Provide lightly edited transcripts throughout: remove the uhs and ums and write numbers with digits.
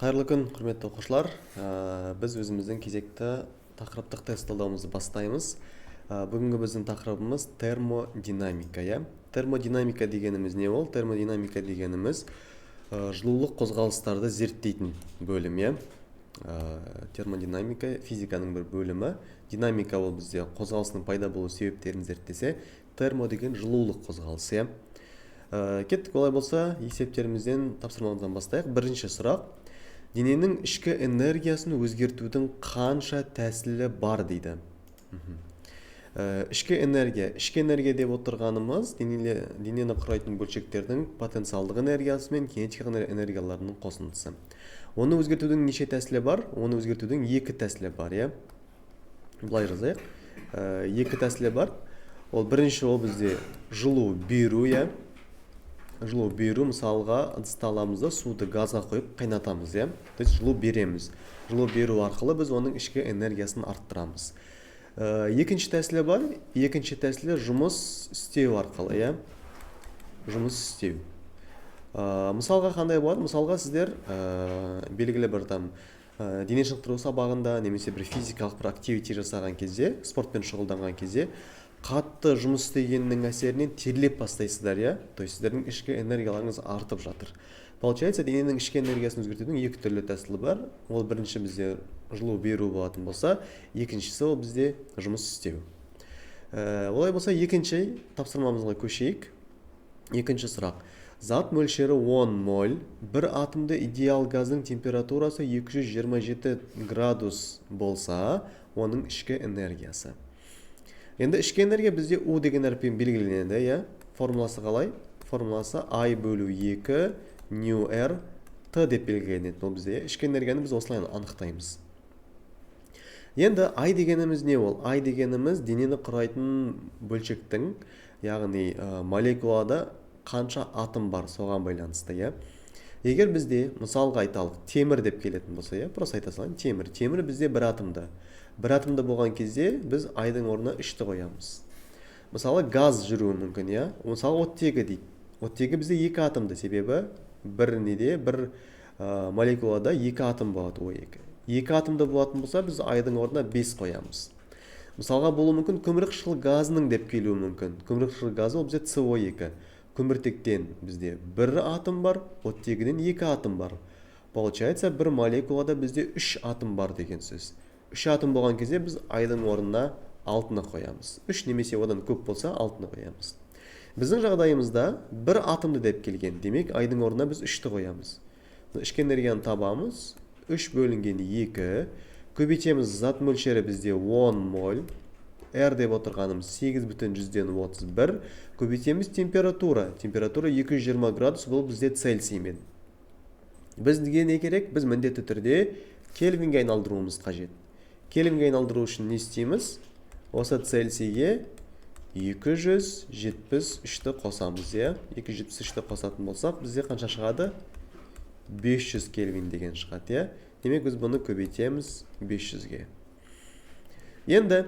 Қайырлы күн, құрметті оқушылар. Біз өзіміздің кезекті тақырыптық тест талдауымызды бастаймыз. Бүгінгі біздің тақырыбымыз термодинамика. Термодинамика дегеніміз не ол? Термодинамика дегеніміз жылулық қозғалыстарды зерттейтін бөлім. Термодинамика физиканың бір бөлімі. Динамика ол бізде қозғалысының пайда болу себептерін зерттесе, термо деген жылулық қозғалысы. Кеттік, олай болса, есептерімізден, тапсырмамыздан бастайық. Бірінші сұрақ: дененің ішкі энергиясын өзгертудің қанша тәсілі бар дейді. Ішкі энергия деп отырғанымыз денені құрайтын бөлшектердің потенциалдық энергиясы мен кинетикалық энергияларының қосындысы. Оны өзгертудің неше тәсілі бар? Оны өзгертудің екі тәсілі бар. Былай жазайық. Екі тәсілі бар. Ол бірінші, ол бізде жылу беру. Жылу беру, мысалға ыдысты аламыз да суды газға қойып қайнатамыз. То есть жылу береміз. Жылу беру арқылы біз оның ішкі энергиясын арттырамыз. Екінші тәсілі бар. Екінші тәсілі жұмыс істеу арқылы. Жұмыс істеу. Мысалға қандай болады? Мысалға сіздер белгілі бір дене шынықтыру сабағында немесе бір физикалық бір активити жасаған кезде, спортпен шұғылданған кезде қатты жұмыс істегеннің әсерінен терлеп бастайсыздар. То есть сіздердің ішкі энергияларыңыз артып жатыр. Получается, дененің ішкі энергиясын өзгертудің екі түрлі тәсілі бар. Ол бірінші бізде жылу беру болатын болса, екіншісі ол бізде жұмыс істеу. Олай болса, екінші тапсырмамызға көшейік. Екінші сұрақ: зат мөлшері 10 моль, бір атомды идеал газдың температурасы 227 градус болса, оның ішкі энергиясы. Енді ішкі энергия бізде U деген әріппен белгіленеді. Формуласы қалай? Формуласы I бөлу 2 ню R Т деп белгіленеді. Ол бізде ішкі энергияны біз осылай анықтаймыз. Енді I дегеніміз не ол? I дегеніміз денені құрайтын бөлшектің, яғни молекулада қанша атом бар, соған байланысты. Егер бізде, мысалға айталық, темір деп келетін болса, просто айта салайын, темір бізде бір атомда. Бір атомда болған кезде біз айдың орнына 3-ті қоямыз. Мысалы, газ жүруі мүмкін. Мысалы, оттегі дейді. Оттегі бізде 2 атомда, себебі бір молекулада 2 атом болады, O2. 2 атомда болатын болса, біз айдың орнына 5 қоямыз. Мысалға, болуы мүмкін көмірқышқыл газының деп келуі мүмкін. Көмірқышқыл газы ол бізде CO2. Көміртектен бізде бір атом бар, оттегіден 2 атом бар. Получается, бір молекулада бізде 3 атом бар деген сөз. 3 атом болған кезде біз айдың орнына 6-ны қоямыз. 3 немесе одан көп болса 6-ны қоямыз. Біздің жағдайымызда бір атомды деп келген. Демек, айдың орнына біз 3-ті қоямыз. Ішкі энергияны табамыз. 3 бөлінген 2. Көбейтеміз, зат мөлшері бізде 10 моль. R деп отырғанымыз 8,31. Көбейтеміз температура. Температура 220 градус, бұл бізде Цельсиймен. Бізге не керек? Біз міндетті түрде кельвинге айналдыруымыз қажет. Кельвинге айналдыру үшін не істейміз? Осы Цельсийге 273-ті қосамыз. 273-ті қосатын болсақ, бізде қанша шығады? 500 кельвин деген шығады. Демек, біз бұны көбейтеміз 500-ге. Енді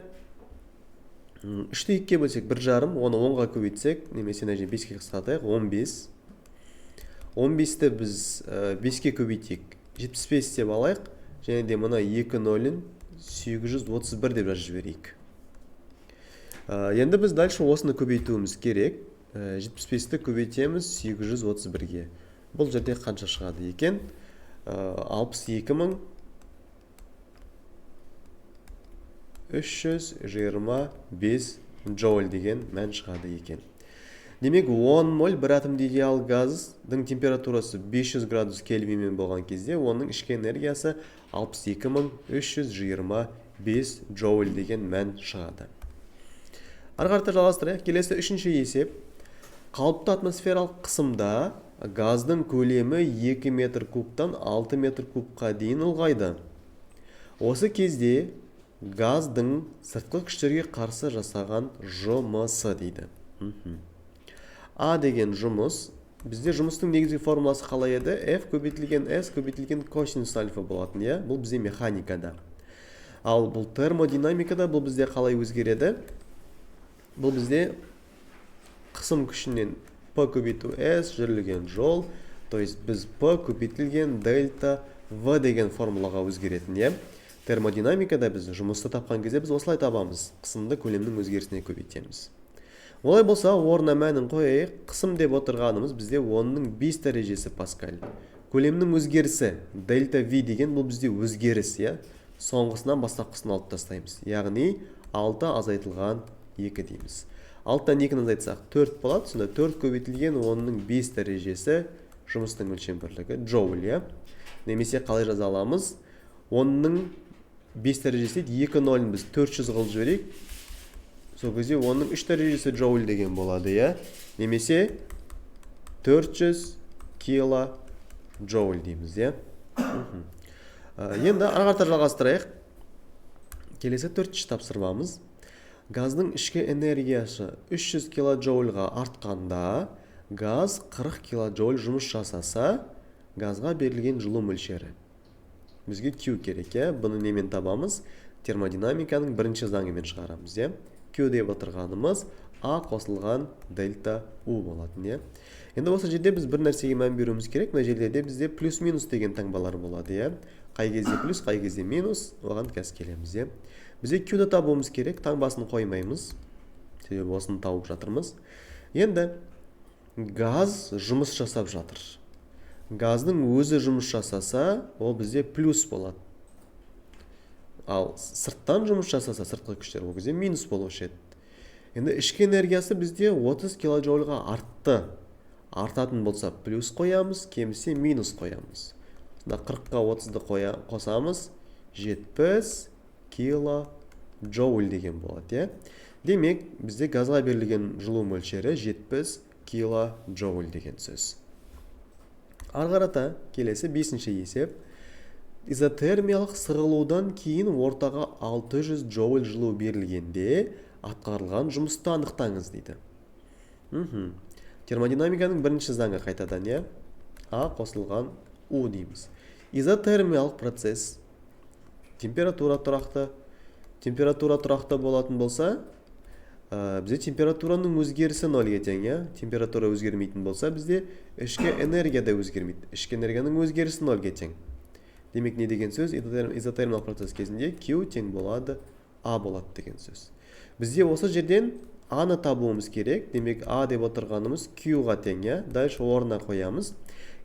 3-ті 2-ке бөлсек 1,5, оны 10-ға көбейтсек, немесе 5-ке қысқартайық, 15. 15-ті біз 5-ке көбейтейік, 75 деп алайық, және де мұна 2 нөлін 831 деп жазып жіберейік. Енді біз дальше осыны көбейтуіміз керек. 75-ті көбейтеміз 831-ге. Бұл жерде қанша шығады екен? 62.325 джоуль деген мән шығады екен. Демек, 10 моль бір атомды идеал газдың температурасы 500 градус кельвинмен болған кезде, оның ішкі энергиясы 62.325 джоуль деген мән шығады. Арқарты жалғастырайық. Келесі үшінші есеп. Қалыпты атмосфералық қысымда газдың көлемі 2 метр кубтан 6 метр кубқа дейін ұлғайды. Осы кезде газдың сыртқы күштерге қарсы жасаған жұмысы дейді. А деген жұмыс. Бізде жұмыстың негізгі формуласы қалай еді? F көбейтілген S көбейтілген косинус альфа болатын. Бұл бізде механикада. Ал бұл термодинамикада бұл бізде қалай өзгереді? Бұл бізде қысым күшінен P көбейту S жүрілген жол, То есть біз P көбейтілген дельта V деген формулаға өзгеретін, е. Термодинамикада біз жұмысты тапқан кезде біз осылай табамыз. Қысымды көлемнің өзгерісіне көбейтеміз. Олай болса, орнына мәнін қойайық. Қысым деп отырғанымыз бізде 10-ның 5 дәрежесі паскаль. Көлемнің өзгерісі дельта V деген бұл бізде өзгеріс, е. Соңғысынан бастапқысын алып тастаймыз. Яғни 6 азайтылған 2 дейміз. 6-тан 2-ні азайтсақ 4 болады. Сонда 4 көбейтілген 10-ның 5 дәрежесі жұмыстың өлшем бірлігі джоуль, е. Немесе қалай жаза аламыз? 10-ның 5 дәрежесі 2-0-ын біз 400 қылып жіберейік. Сол кезде 10-ның 3 дәрежесі джоуль деген болады, е. Немесе 400 кило джоуль дейміз, е. Енді ары қарата жалғастырайық. Келесі 4-ші тапсырмамыз. Газдың ішкі энергиясы 300 килоджоульға артқанда, газ 40 килоджоуль жұмыс жасаса, газға берілген жылу мөлшері. Бізге Q керек, е. Бұны немен табамыз? Термодинамиканың бірінші заңымен шығарамыз, е. Q деп отырғанымыз A қосылған дельта U болатын, е. Енді осы жерде біз бір нәрсеге мән беруіміз керек. Мына жерлерде бізде плюс-минус деген таңбалар болады, е. Қай кезде плюс, қай кезде минус, оған қазір келеміз, е. Бізде Q-ді табуымыз керек, таңбасын қоймаймыз. Себебі осыны тауып жатырмыз. Енді газ жұмыс жасап жатыр. Газдың өзі жұмыс жасаса, ол бізде плюс болады. Ал сырттан жұмыс жасаса, сыртқы күштер, ол кезде минус болушы еді. Енді ішкі энергиясы бізде 30 килоджоульға артты. Артатын болса плюс қоямыз, кемсе минус қоямыз. 40-қа 30-ды қосамыз, 70 килоджоуль деген болады, е. Демек, бізде газға берілген жылу мөлшері 70 килоджоуль деген сөз. Ары қарата келесі 5-ші есеп. Изотермиялық сығылудан кейін ортаға 600 джоуль жылу берілгенде атқарылған жұмысты анықтаңыз дейді. Термодинамиканың бірінші заңы қайтадан, е. А қосылған U дейміз. Изотермиялық процесс температура тұрақты болатын болса, бізде температураның өзгерісі 0-ге тең, е. Температура өзгермейтін болса, бізде ішкі энергия да өзгермейді. Ішкі энергияның өзгерісі 0-ге тең. Демек, не деген сөз? Изотермиялық процесс кезінде Q тең болады, A болады деген сөз. Бізде осы жерден A-ны табуымыз керек. Демек, A деп отырғанымыз Q-ға тең, е. Дальше орнына қоямыз.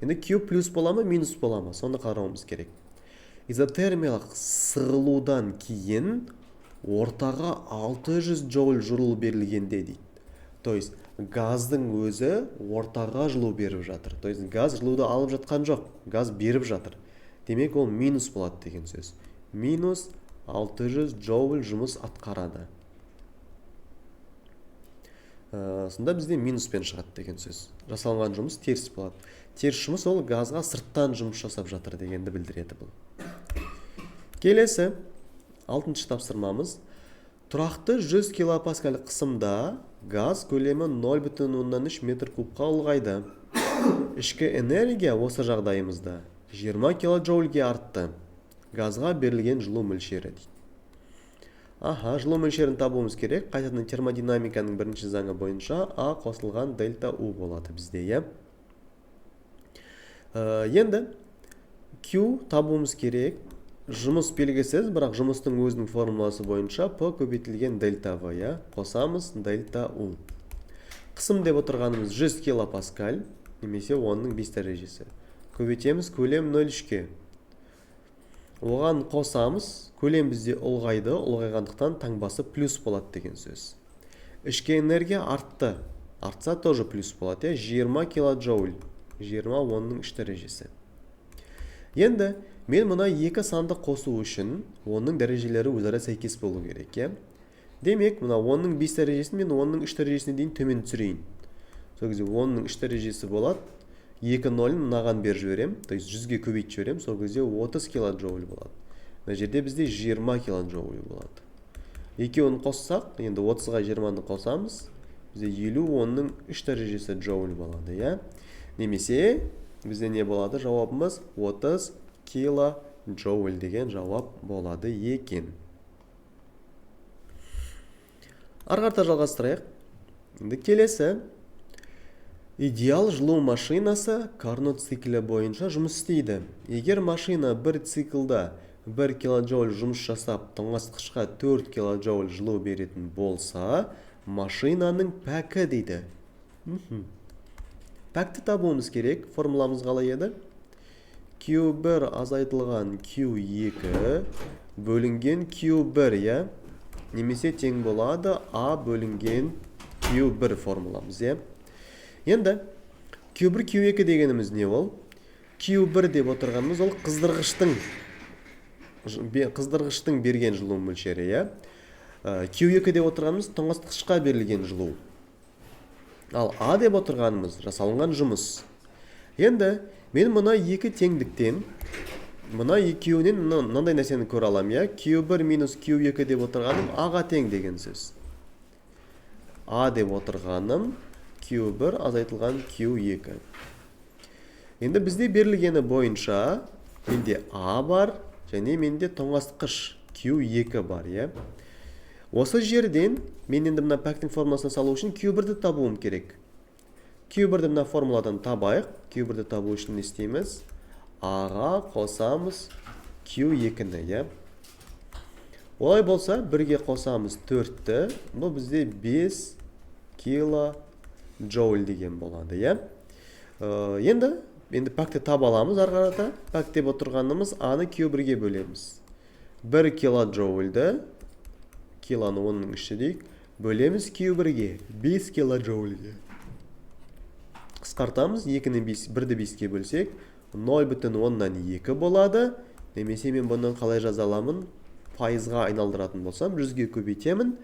Енді Q плюс бола ма, минус бола ма? Соны қарауымыз керек. Изотермиялық сығылудан кейін ортаға 600 джоуль жылу берілгенде дейді. То есть, газдың өзі ортаға жылу беріп жатыр. То есть, газ жылуды алып жатқан жоқ, газ беріп жатыр. Демек, ол минус болады деген сөз. Минус 600 джоуль жұмыс атқарады. Сонда бізде минуспен шығады деген сөз. Жасалған жұмыс теріс болады. Теріс жұмыс ол газға сырттан жұмыс жасап жатыр дегенді білдіреді бұл. Келесі 6-шы тапсырмамыз. Тұрақты 100 килопаскаль қысымда газ көлемі 0,3 метр кубқа ұлғайды. Ішкі энергия осы жағдайымызда 20 килоджоульге артты. Газға берілген жылу мөлшері дейді. Жылу мөлшерін табуымыз керек. Қайтадан термодинамиканың бірінші заңы бойынша А қосылған дельта U болады бізде, е. Енді Q табуымыз керек. Жұмыс белгісіз, бірақ жұмыстың өзінің формуласы бойынша P көбейтілген дельта V, е. Қосамыз дельта U. Қысым деп отырғанымыз 100 килопаскаль, немесе 10-ның 5 дәрежесі. Көбейтеміз көлем 0,3-ке. Оған қосамыз, көлем бізде ұлғайды, ұлғайғандықтан таңбасы плюс болады деген сөз. Ішкі энергия артты. Артса тоже плюс болады, 20 килоджоуль. 20 10-ның 3 дәрежесі. Енді мен мұна екі санды қосу үшін оның дәрежелері өзара сәйкес болу керек, е. Демек, мұна 10-ның 5 дәрежесін мен 10-ның 3 дәрежесіне дейін төмен түсірейін. Сол кезде 10-ның 3 дәрежесі болады. 2-0-ын мынаған бер жіберем, то есть 100-ге көбейт жіберем, сол кезде 30 килоджоуль болады. Мына жерде бізде 20 килоджоуль болады. Екеуін қоссақ, енді 30-ға 20-ны қосамыз, бізде 50 10-ның 3 дәрежесі джоуль болады, е. Немесе бізде не болады? Жауабымыз 30 килоджоуль деген жауап болады екен. Ары қарата жалғастырайық. Енді келесі Идеал жылу машинасы Карнот циклі бойынша жұмыс істейді. Егер машина бір циклда 1 килоджоуль жұмыс жасап, тоңазытқышқа 4 килоджоуль жылу беретін болса, машинаның пәкі дейді. Пәкті табуымыз керек. Формуламыз қалай еді? Q1 азайтылған Q2 бөлінген Q1, я? Немесе тең болады A бөлінген Q1 формуламыз, я? Енді Q1, Q2 дегеніміз не ол? Q1 деп отырғанымыз ол қыздырғыштың берген жылу мөлшері, я? Q2 деп отырғанымыз тоңазытқышқа берілген жылу. Ал A деп отырғанымыз жасалынған жұмыс. Енді мен мұна екі теңдіктен, мұна екеуінен мынандай нәрсені көре алам, я? Q1 минус Q2 деп отырғаным A-ға тең деген сөз. A деп отырғаным Q1 азайтылған Q2. Енді бізде берілгені бойынша менде A бар, және менде тоңазытқыш Q2 бар, я? Осы жерден мен енді мына пәктің формуласына салу үшін Q1-ді табуым керек. Q1-ді мына формуладан табайық. Q1-ді табу үшін не істейміз? A-ға қосамыз Q2-ні, я? Олай болса, бірге қосамыз 4-ті. Бұл бізде 5 килоджоуль деген болады, я? Енді пәкті таба аламыз арғарата. Пәк деп отырғанымыз A-ны Q1-ге бөлеміз. 1 килоджоульді, килоны оның іші дейік, бөлеміз Q1-ге, 5 килоджоульге. Қысқартамыз, 1-ді 5-ке бөлсек, 0,2 болады. Немесе мен бұның қалай жазаламын? Пайызға айналдыратын болсам, 100-ге көбейтемін,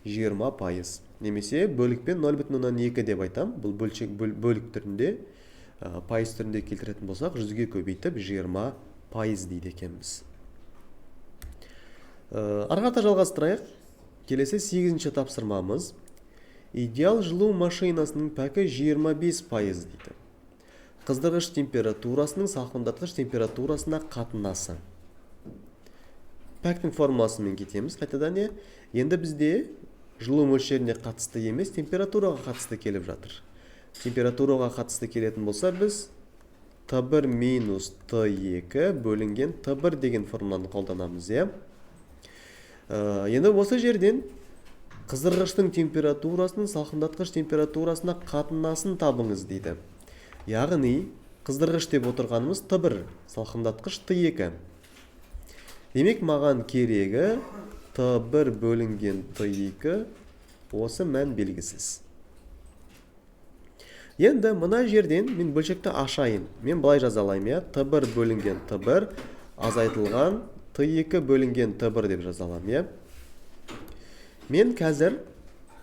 20%. Немесе бөлікпен 0,2 деп айтам. Бұл бөлік түрінде, пайыз түрінде келтіретін болсақ, 100-ге көбейтіп 20% дейді екенбіз. Арғата жалғастырайық. Келесі 8-ші тапсырмамыз. Идеал жылу машинасының пәкі 25% дейді. Қыздырғыш температурасының салқындатқыш температурасына қатынасы. Пәктің формуласымен кетеміз. Қайтадан не? Енді бізде жылу мөлшеріне қатысты емес, температураға қатысты келіп жатыр. Температураға қатысты келетін болса, біз T1 минус T2 бөлінген T1 деген формуланы қолданамыз, е? Енді осы жерден қыздырғыштың температурасының салқындатқыш температурасына қатынасын табыңыз дейді. Яғни, қыздырғыш деп отырғанымыз T1, салқындатқыш T2. Демек, маған керегі T1 бөлінген T2 осы мән белгісіз. Енді мына жерден мен бөлшекті ашайын. Мен былай жазалайым, я? T1 бөлінген T1 азайтылған T2 бөлінген T1 деп жазалам, я? Мен қазір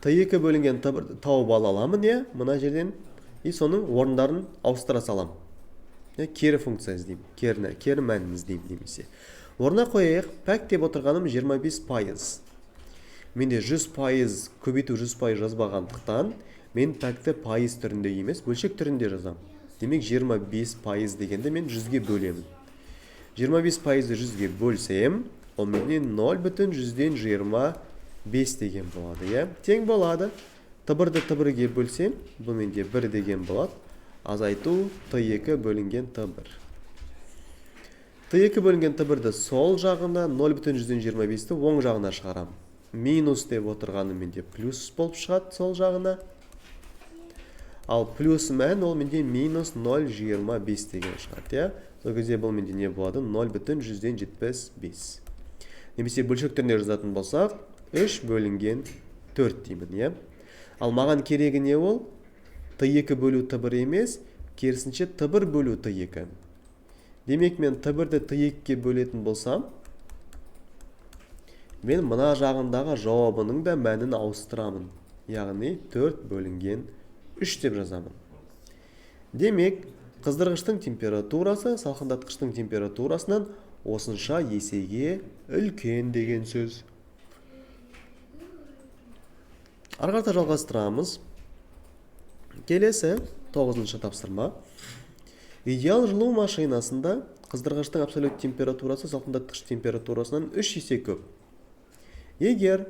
T2 бөлінген T1 тауып аламын, я? Мына жерден и соның орындарын ауыстыра салам. Кері функция іздеймін, кері мәнін іздеймін немесе. Орына қойайық, пәк деп отырғаным 25%. Менде 100% көбейту 100% жазбағандықтан, мен пәкті пайыз түрінде емес, бөлшек түрінде жазам. Демек 25% дегенде мен 100-ге бөлемін. 25%-ді 100-ге бөлсем, ол менен 0,125 деген болады, я? Тең болады. T1-ді T1-ге бөлсем, бұл менде 1 деген болады. Азайту T2 бөлінген T1. T2 бөлінген T1-ді сол жағына, 0,125-ті оң жағына шығарам. Минус деп отырғаны менде плюс болып шығады сол жағына. Ал плюс мән ол менде минус 0,25 деген шығады, я? Сол кезде бұл менде не болады? 0,175. Немесе бөлшек түрінде жазатын болсақ, 3 бөлінген 4 деймін, я? Ал маған керегі не ол? T2 бөлу T1 емес, керісінше T1 бөлу T2. Демек, мен T1-ді T2-ге бөлетін болсам, мен мына жағындағы жауабының да мәнін ауыстырамын. Яғни 4 бөлінген 3 деп жазамын. Демек, қыздырғыштың температурасы салқындатқыштың температурасынан осынша есеге үлкен деген сөз. Арғарта жалғастырамыз. Келесі 9-шы тапсырма. Идеал жылу машинасында қыздырғыштың абсолют температурасы салқындатқыш температурасынан 3 есе көп. Егер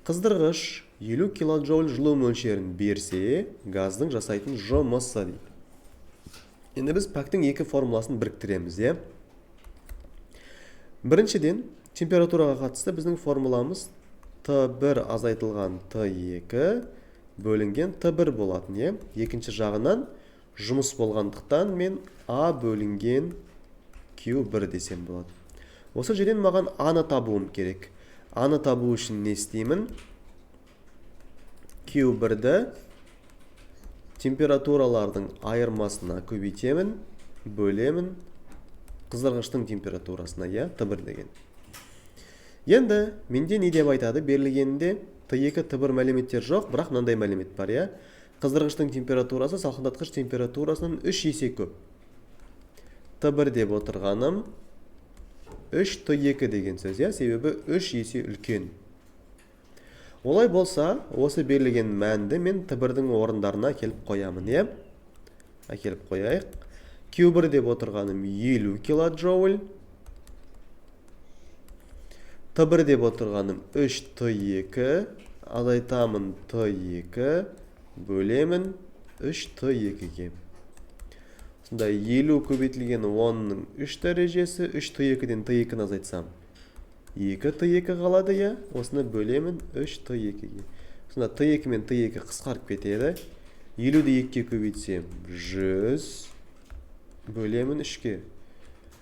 қыздырғыш 50 килоджоуль жылу мөлшерін берсе, газдың жасайтын жұмысы дейді. Енді біз пәктің екі формуласын біріктіреміз, е? Біріншіден, температураға қатысты біздің формуламыз Т1 азайтылған Т2 бөлінген Т1 болатын, е? Екінші жағынан жұмыс болғандықтан мен А бөлінген Q1 десем болады. Осы жерден маған Аны табуым керек. Аны табу үшін не істеймін? Q1-ді температуралардың айырмасына көбейтемін, бөлемін қыздырғыштың температурасына, я, Т1 деген. Енді менде не деп айтады? Берілгенде Т2, Т1 мәліметтер жоқ, бірақ мынандай мәлімет бар, я. Қыздырғыштың температурасы салқындатқыш температурасынан 3 есе көп. Т1 деп отырғаным 3 Т2 деген сөз, я, себебі 3 есе үлкен. Олай болса, осы берілген мәнді мен Т1-дің орындарына келіп қоямын, е? Әкеліп қояйық. Q1 деп отырғаным 50 килоджоуль. Т1 деп отырғаным 3 Т2. Азайтамын Т2. Бөлемін 3 Т2-ге. Сонда 50 көбейтілген 10-ның 3 дәрежесі, 3 Т2-ден Т2-ні азайтсам 2 Т2 қалады, я? Осыны бөлемін 3 Т2-ге. Сонда Т2 мен Т2 қысқарып кетеді. 50-ді 2-ке көбейтсем 100. Бөлемін 3-ке.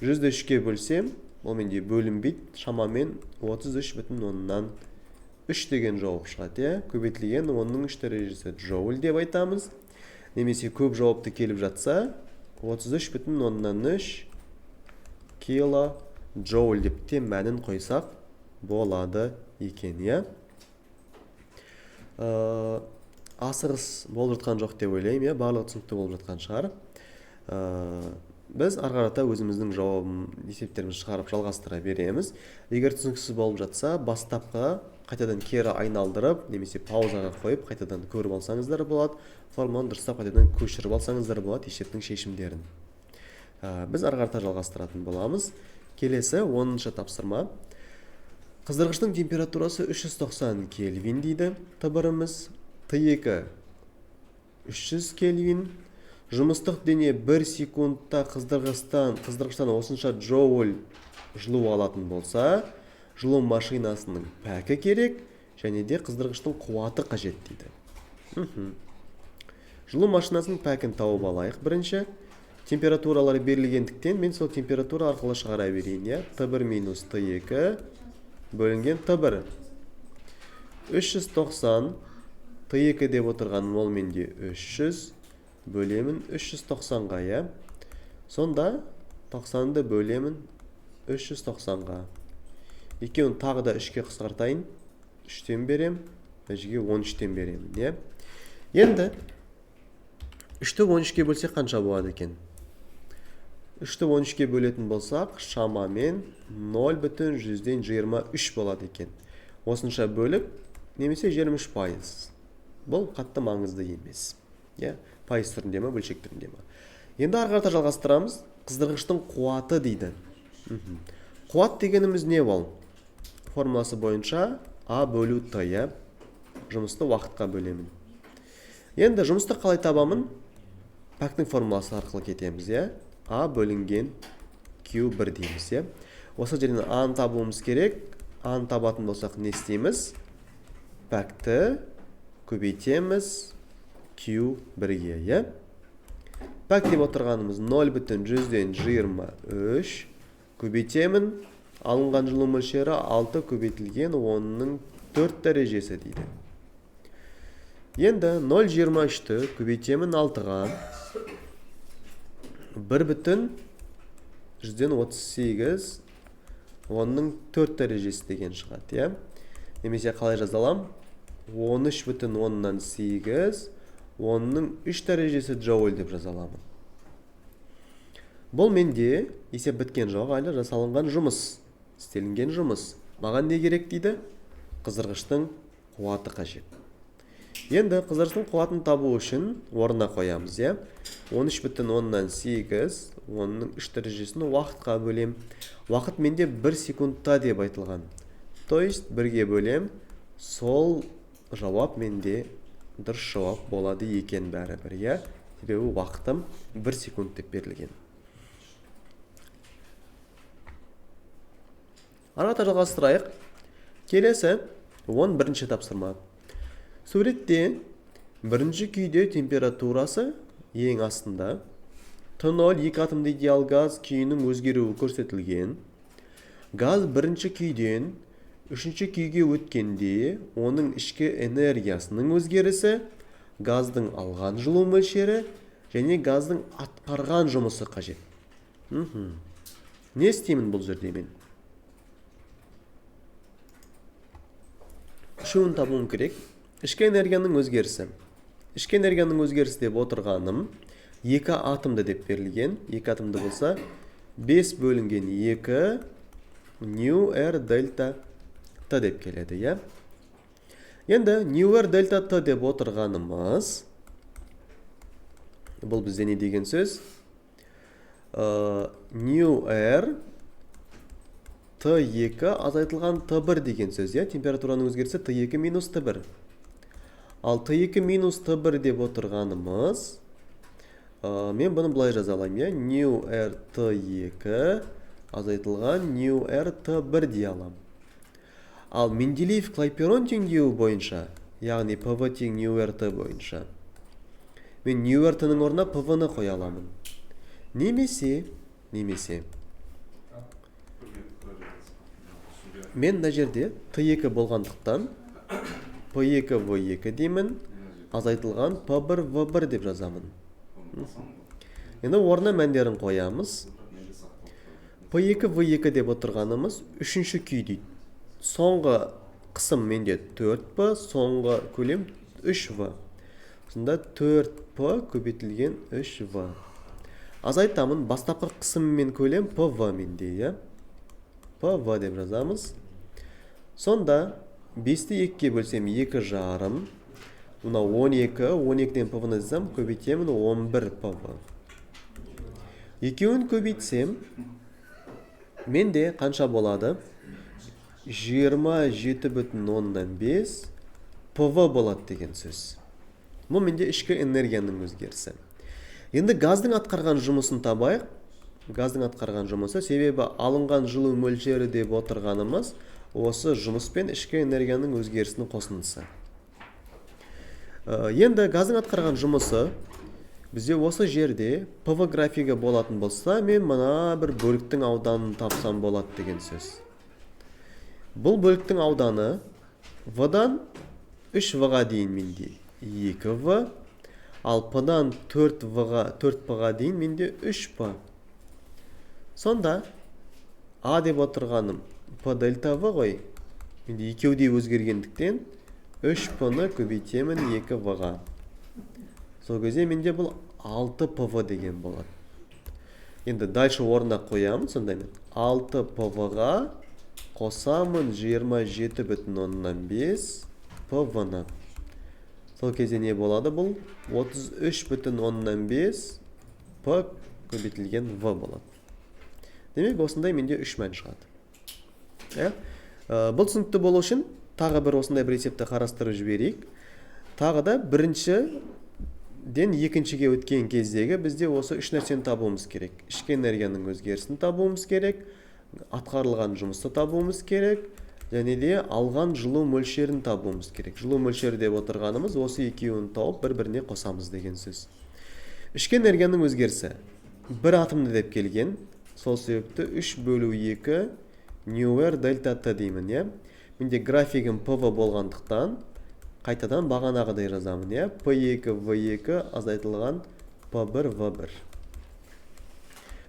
100-ді 3-ке бөлсем, ол менде бөлінбейді, шамамен 33,3 деген жауап шығады, я? Көбейтілген 10-ның 3 дәрежесі джоуль деп айтамыз. Немесе көп жауапты келіп жатса, 33,3 кило джоуль деп те мәнін қойсақ болады екен, я? Асығыс болып жатқан жоқ деп ойлаймын, я? Барлығы түсінікті болып жатқан шығар. Біз арғарата өзіміздің жауабын есептеріміз шығарып жалғастыра береміз. Егер түсініксіз болып жатса, бастапқа қайтадан кері айналдырып, немесе паузаға қойып, қайтадан көріп алсаңыздар болады. Формуланы дұрыстап қайтадан көшіріп алсаңыздар болады есептің шешімдерін. Біз арғарата жалғастыратын боламыз. Келесі 10-шы тапсырма. Қыздырғыштың температурасы 390 кельвин дейді Т1-іміз. Т2 300 кельвин. Жұмыстық дене 1 секундта қыздырғыштан осынша джоуль жылу алатын болса, жылу машинасының пәкі керек, және де қыздырғыштың қуаты қажет дейді. Жылу машинасының пәкін тауып алайық бірінші. Температуралары берілгендіктен мен сол температура арқылы шығара берейін, я? Т1 минус Т2 бөлінген Т1. 390 Т2 деп отырған ол менде 300 бөлемін 390-ға, я? Сонда 90-ды бөлемін 390-ға. Екеуін тағы да 3-ке қысқартайын. 3-тен берем, 3-ге 13-тен беремін, я? Енді 3-ті 13-ке бөлсек қанша болады екен? 3-ті 13-ке бөлетін болсақ, шамамен 0,23 болады екен. Осынша бөліп, немесе 23%. Бұл қатты маңызды емес. Пайыз түрінде ме, бөлшек түрінде ме? Енді арғарата жалғастырамыз. Қыздырғыштың қуаты дейді. Қуат дегеніміз не бол? Формуласы бойынша А бөлу Т, жұмысты уақытқа бөлемін. Енді жұмысты қалай табамын? Пәктің формуласы арқылы кетеміз, я? А бөлінген Q1 дейміз, я? Осы жерден Аны табуымыз керек. Аны табатын болсақ не істейміз? Пәкті көбейтеміз Q1-ге, я? Пәк деп отырғанымыз 0,123 көбейтемін. Алынған жылу мөлшері 6 көбейтілген 10-ның 4 дәрежесі дейді. Енді 0,23-ті көбейтемін 6-ға. 1,138 10-ның 4 дәрежесі деген шығады, я? Немесе қалай жазалам? 13,8 10-ның 3 дәрежесі джоуль деп жазаламын. Бұл менде есеп біткен жоқ, әлі жасалынған жұмыс, істелінген жұмыс. Маған не керек дейді? Қыздырғыштың қуаты қажет. Енді қыздырғыштың қуатын табу үшін орнына қоямыз, я? 13,8 10-ның 3 дәрежесін уақытқа бөлем. Уақыт менде 1 секундта деп айтылған. То есть 1-ге бөлем, сол жауап менде дұрыс жауап болады екен бәрібір, иә. Себебі уақытым 1 секунд деп берілген. Ары қарай жалғастырайық. Келесі 11-ші тапсырма. Суретте бірінші күйде температурасы ең астында, Т0 2 атомды идеал газ күйінің өзгеруі көрсетілген. Газ бірінші күйден үшінші күйге өткенде оның ішкі энергиясының өзгерісі, газдың алған жылу мөлшері және газдың атқарған жұмысы қажет. Не істеймін бұл жерде мен? Үшеуін табуым керек. Ішкі энергияның өзгерісі. Ішкі энергияның өзгерісі деп отырғаным 2 атомды деп берілген. 2 атомды болса 5 бөлінген 2 нью р дельта Т деп келеді, иә. Енді нью р дельта Т деп отырғанымыз, бұл бізде не деген сөз? Нью р Т2 азайтылған Т1 деген сөз, иә. Температураның өзгерісі Т2 минус Т1. Ал Т2 минус Т1 деп отырғанымыз, мен бұны былай жазалайым, иә. Нью р Т2 азайтылған нью р Т1 дей алам. Ал Менделеев-Клайпейрон теңдеуі бойынша, яғни ПВ тең нью р Т бойынша, мен нью р Т-ның орнына ПВ-ны қоя аламын. Немесе мен мына жерде Т2 болғандықтан П2 В2 деймін, азайтылған П1 В1 деп жазамын. Енді орнына мәндерін қоямыз. П2 В2 деп отырғанымыз үшінші күй дейді. Соңғы қысым менде 4П, соңғы көлем 3В. Сонда 4П көбейтілген 3В. Азайтамын, бастапқы қысым мен көлем ПВ менде, иә. ПВ деп жазамыз. Сонда 5-ті 2-ке бөлсем 2 жарым. Мына 12, 12-ден ПВ-ны жазсам, көбейтемін 11 ПВ. Екеуін көбейтсем, менде қанша болады? 27,5 ПВ болады деген сөз. Бұл менде ішкі энергияның өзгерісі. Енді газдың атқарған жұмысын табайық. Газдың атқарған жұмысы, себебі алынған жылу мөлшері деп отырғанымыз осы жұмыспен ішкі энергияның өзгерісінің қосындысы. Енді газдың атқарған жұмысы бізде осы жерде ПВ графигі болатын болса, мен мына бір бөліктің ауданын тапсам болады деген сөз. Бұл бөліктің ауданы В-дан 3В-ға дейін менде 2В, ал П-дан 4П-ға дейін менде 3П. Сонда А деп отырғаным П дельта В ғой. Менде екеуде өзгергендіктен 3П-ны көбейтемін 2В-ға. Сол кезде менде бұл 6ПВ деген болады. Енді дальше орнына қоямын, сонда мен 6ПВ-ға қосамын 27,5 ПВ-ны. Сол кезде не болады бұл? 33,5 П көбейтілген В болады. Демек, осындай менде 3 мән шығады. Бұл түсінікті болу үшін тағы бір осындай бір есепті қарастырып жіберейік. Тағы да біріншіден екіншіге өткен кездегі бізде осы 3 нәрсені табуымыз керек. Ішкі энергияның өзгерісін табуымыз керек, атқарылған жұмысты табуымыз керек, және де алған жылу мөлшерін табуымыз керек. Жылу мөлшері деп отырғанымыз осы екеуін тауып бір-біріне қосамыз деген сөз. Ішкі энергияның өзгерісі бір атомды деп келген, сол себепті 3/2 нью р дельта Т деймін, иә. Менде графигім ПВ болғандықтан қайтадан бағанағыдай жазамын, иә. П2 В2 азайтылған П1 В1.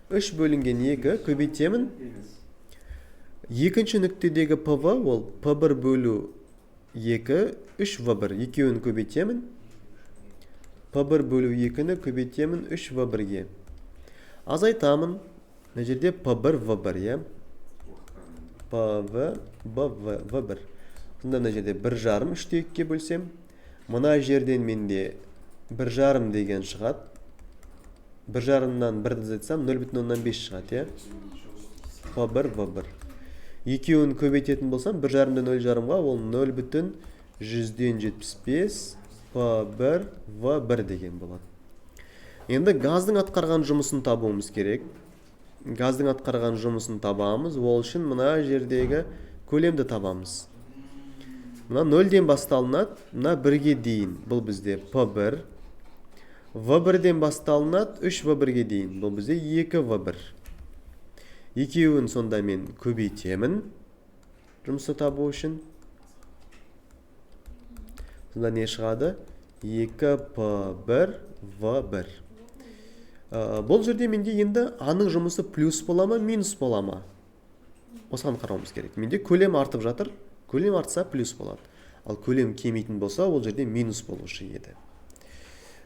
3/2 көбейтемін. Екінші нүктедегі ПВ ол П1/2 3В1. Екеуін көбейтемін. П1/2-ні көбейтемін 3В1-ге. Азайтамын. Мына жерде П1 В1, иә. ПВ В1. Сонда мына жерде 1,5 3-те 2-ке бөлсем, мына жерден менде 1,5 деген шығады. 1,5-нан 1-ді азайтсам 0,5 шығады, иә. П1 В1. Екеуін көбейтетін болсам, 1,5-ден 0,5-ға ол 0,5 100-75 P1 V1 деген болады. Енді газдың атқарған жұмысын табуымыз керек. Газдың атқарған жұмысын табамыз. Ол үшін мына жердегі көлемді табамыз. Мына 0-ден басталынады, мына 1-ге дейін. Бұл бізде P1. V1-ден басталынады 3V1-ге дейін. Бұл бізде 2V1. Екеуін сонда мен көбейтемін жұмысты табу үшін. Сонда не шығады? 2P1 V1. Бұл жерде менде енді аның жұмысы плюс бола ма, минус бола ма? Осыған қарауымыз керек. Менде көлем артып жатыр. Көлем артса плюс болады. Ал көлем кемейтін болса, ол жерде минус болушы еді.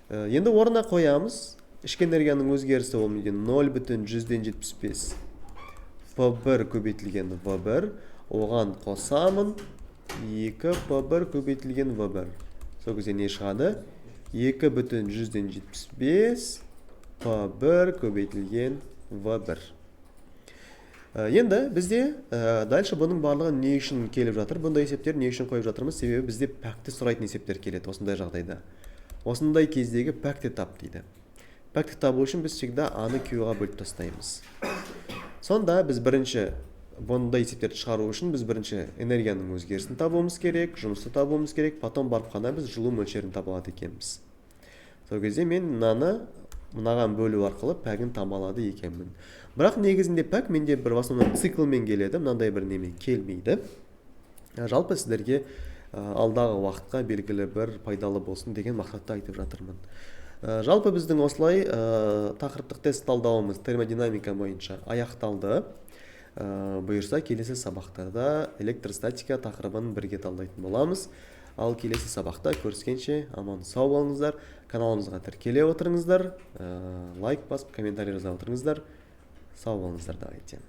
Енді орнына қоямыз. Ішкі энергияның өзгерісі ол менде 0,175 P1 көбейтілген V1. Оған қосамын 2P1 көбейтілген V1. Сол кезде не шығады? 2,175 P1 көбейтілген V1. Енді бізде дальше бұның барлығы не үшін келіп жатыр? Бұндай есептер не үшін қойып жатырмыз? Себебі бізде пәкті сұрайтын есептер келеді осындай жағдайда. Осындай кездегі пәкті тап дейді. Пәкті табу үшін біз всегда аны Q-ға бөліп тастаймыз. Сонда біз бірінші бұндай есептерді шығару үшін біз бірінші энергияның өзгерісін табуымыз керек, жұмысты табуымыз керек, потом барып қана біз жылу мөлшерін таба алады екенбіз. Сол кезде мен мынаған бөлу арқылы пәгін таба алады екенмін. Бірақ негізінде пәк менде бір основном циклмен келеді, мынандай бір немен келмейді. Жалпы сіздерге алдағы уақытқа белгілі бір пайдалы болсын деген мақсатта айтып жатырмын. Жалпы біздің осылай тақырыптық тест талдауымыз термодинамика бойынша аяқталды. Бұйырса келесі сабақтарда электростатика тақырыбын бірге талдайтын боламыз. Ал келесі сабақта көріскенше аман сау болыңыздар. Каналымызға тіркеле отырыңыздар. Лайк басып, комментарий жаза отырыңыздар. Сау болыңыздар да айтайын.